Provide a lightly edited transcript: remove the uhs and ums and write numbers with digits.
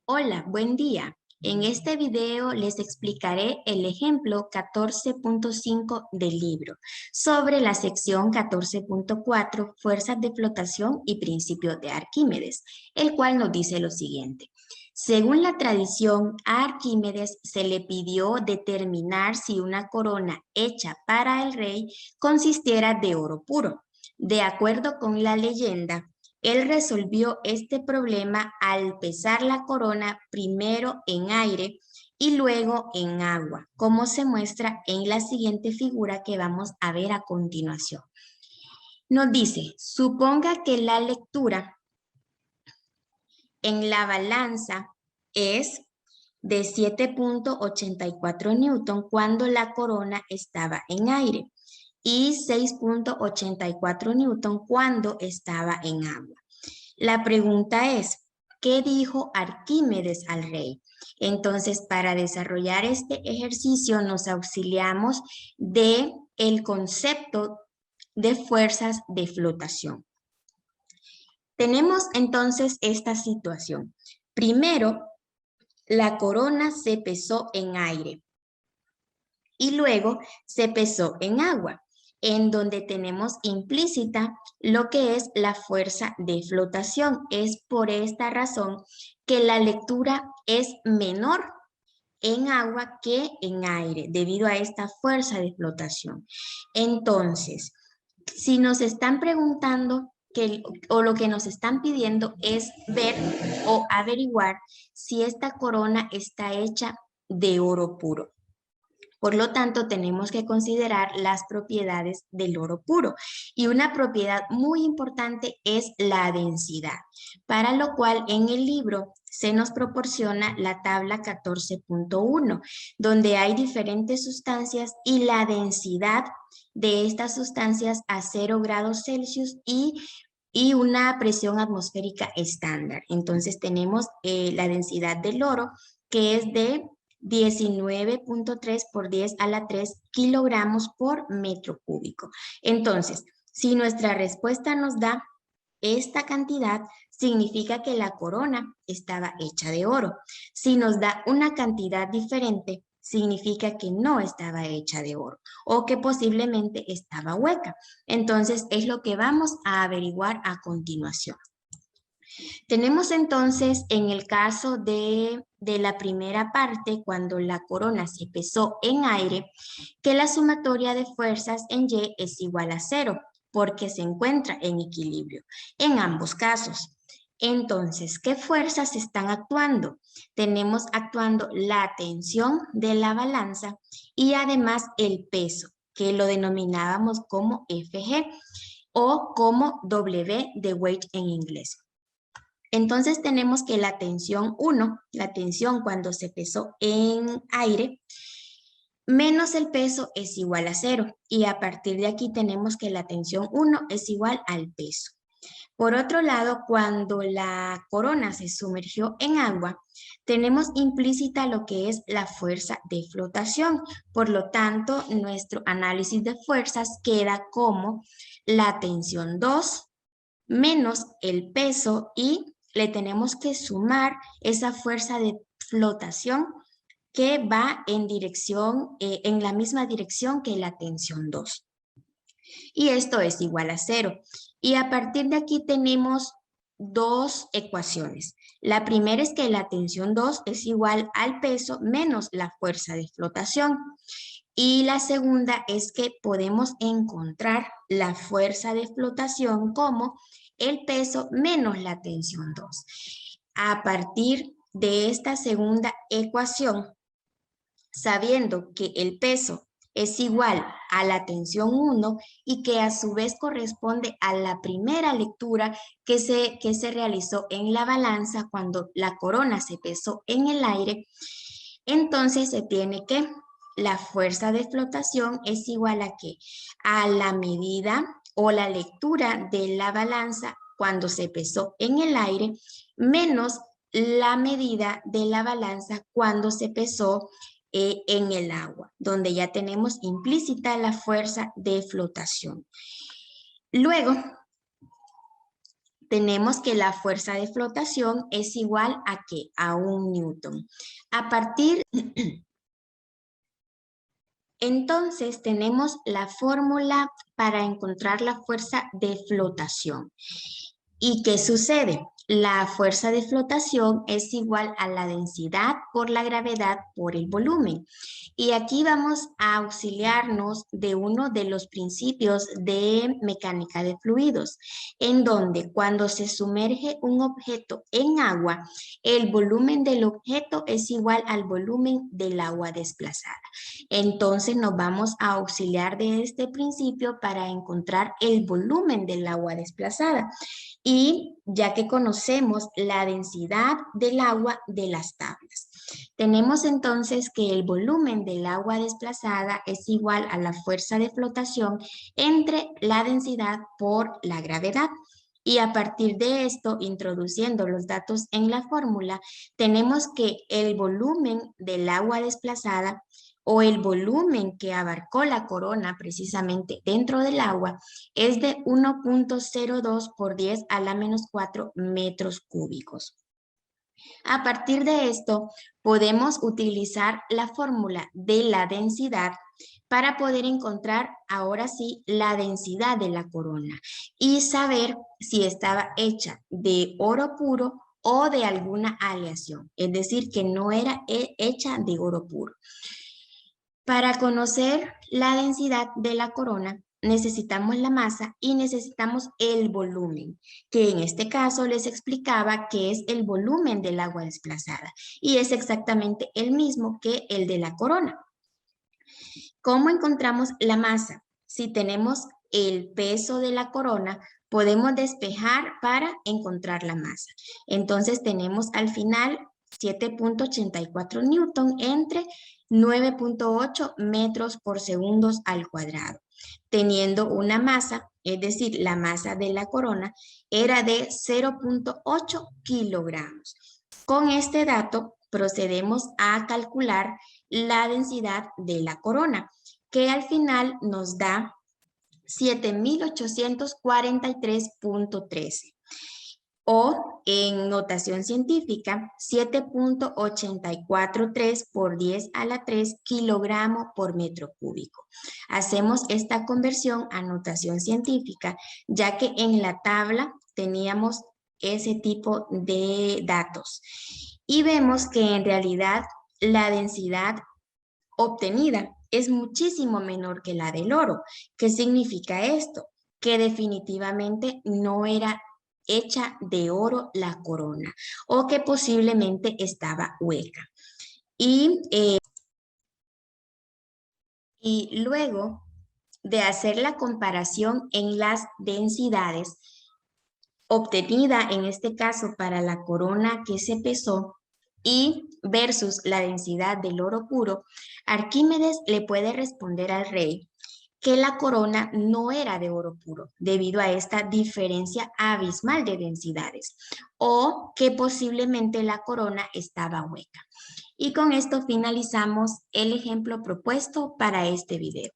Hola, buen día. En este video les explicaré el ejemplo 14.5 del libro sobre la sección 14.4, fuerzas de flotación y principio de Arquímedes, el cual nos dice lo siguiente. Según la tradición, a Arquímedes se le pidió determinar si una corona hecha para el rey consistiera de oro puro. De acuerdo con la leyenda, él resolvió este problema al pesar la corona primero en aire y luego en agua, como se muestra en la siguiente figura que vamos a ver a continuación. Nos dice, suponga que la lectura en la balanza es de 7.84 newton cuando la corona estaba en aire y 6.84 newton cuando estaba en agua. La pregunta es, ¿qué dijo Arquímedes al rey? Entonces, para desarrollar este ejercicio nos auxiliamos de el concepto de fuerzas de flotación. Tenemos entonces esta situación. Primero, la corona se pesó en aire y luego se pesó en agua, en donde tenemos implícita lo que es la fuerza de flotación. Es por esta razón que la lectura es menor en agua que en aire, debido a esta fuerza de flotación. Entonces, si nos están preguntando o lo que nos están pidiendo es ver o averiguar si esta corona está hecha de oro puro. Por lo tanto, tenemos que considerar las propiedades del oro puro. Y una propiedad muy importante es la densidad, para lo cual en el libro se nos proporciona la tabla 14.1, donde hay diferentes sustancias y la densidad de estas sustancias a 0 grados Celsius y una presión atmosférica estándar. Entonces tenemos la densidad del oro, que es de 19.3 por 10 a la 3 kilogramos por metro cúbico. Entonces, si nuestra respuesta nos da esta cantidad, significa que la corona estaba hecha de oro. Si nos da una cantidad diferente, significa que no estaba hecha de oro o que posiblemente estaba hueca. Entonces, es lo que vamos a averiguar a continuación. Tenemos entonces en el caso de la primera parte, cuando la corona se pesó en aire, que la sumatoria de fuerzas en Y es igual a 0, porque se encuentra en equilibrio en ambos casos. Entonces, ¿qué fuerzas están actuando? Tenemos actuando la tensión de la balanza y además el peso, que lo denominábamos como FG o como W de weight en inglés. Entonces tenemos que la tensión 1, la tensión cuando se pesó en aire, menos el peso es igual a 0. Y a partir de aquí tenemos que la tensión 1 es igual al peso. Por otro lado, cuando la corona se sumergió en agua, tenemos implícita lo que es la fuerza de flotación. Por lo tanto, nuestro análisis de fuerzas queda como la tensión 2 menos el peso y le tenemos que sumar esa fuerza de flotación que va en dirección, en la misma dirección que la tensión 2. Y esto es igual a 0. Y a partir de aquí tenemos dos ecuaciones. La primera es que la tensión 2 es igual al peso menos la fuerza de flotación. Y la segunda es que podemos encontrar la fuerza de flotación como el peso menos la tensión 2. A partir de esta segunda ecuación, sabiendo que el peso es igual a la tensión 1 y que a su vez corresponde a la primera lectura que se realizó en la balanza cuando la corona se pesó en el aire, entonces se tiene que la fuerza de flotación es igual a ¿qué? A la medida o la lectura de la balanza cuando se pesó en el aire menos la medida de la balanza cuando se pesó en el agua, donde ya tenemos implícita la fuerza de flotación. Luego, tenemos que la fuerza de flotación es igual a ¿qué? A 1 newton. A partir... Entonces tenemos la fórmula para encontrar la fuerza de flotación. ¿Y qué sucede? La fuerza de flotación es igual a la densidad por la gravedad por el volumen. Y aquí vamos a auxiliarnos de uno de los principios de mecánica de fluidos, en donde cuando se sumerge un objeto en agua, el volumen del objeto es igual al volumen del agua desplazada. Entonces nos vamos a auxiliar de este principio para encontrar el volumen del agua desplazada. Y ya que conocemos la densidad del agua de las tablas, tenemos entonces que el volumen del agua desplazada es igual a la fuerza de flotación entre la densidad por la gravedad. Y a partir de esto, introduciendo los datos en la fórmula, tenemos que el volumen del agua desplazada o el volumen que abarcó la corona precisamente dentro del agua es de 1.02 por 10 a la menos 4 metros cúbicos. A partir de esto, podemos utilizar la fórmula de la densidad para poder encontrar ahora sí la densidad de la corona y saber si estaba hecha de oro puro o de alguna aleación, es decir, que no era hecha de oro puro. Para conocer la densidad de la corona, necesitamos la masa y necesitamos el volumen, que en este caso les explicaba que es el volumen del agua desplazada y es exactamente el mismo que el de la corona. ¿Cómo encontramos la masa? Si tenemos el peso de la corona, podemos despejar para encontrar la masa. Entonces tenemos al final 7.84 newton entre 9.8 metros por segundos al cuadrado, teniendo una masa, es decir, la masa de la corona era de 0.8 kilogramos. Con este dato procedemos a calcular la densidad de la corona, que al final nos da 7.843.13. O en notación científica, 7.843 por 10 a la 3 kilogramo por metro cúbico. Hacemos esta conversión a notación científica, ya que en la tabla teníamos ese tipo de datos. Y vemos que en realidad la densidad obtenida es muchísimo menor que la del oro. ¿Qué significa esto? Que definitivamente no era hecha de oro la corona o que posiblemente estaba hueca. Y luego de hacer la comparación en las densidades obtenida en este caso para la corona que se pesó y versus la densidad del oro puro, Arquímedes le puede responder al rey que la corona no era de oro puro debido a esta diferencia abismal de densidades o que posiblemente la corona estaba hueca. Y con esto finalizamos el ejemplo propuesto para este video.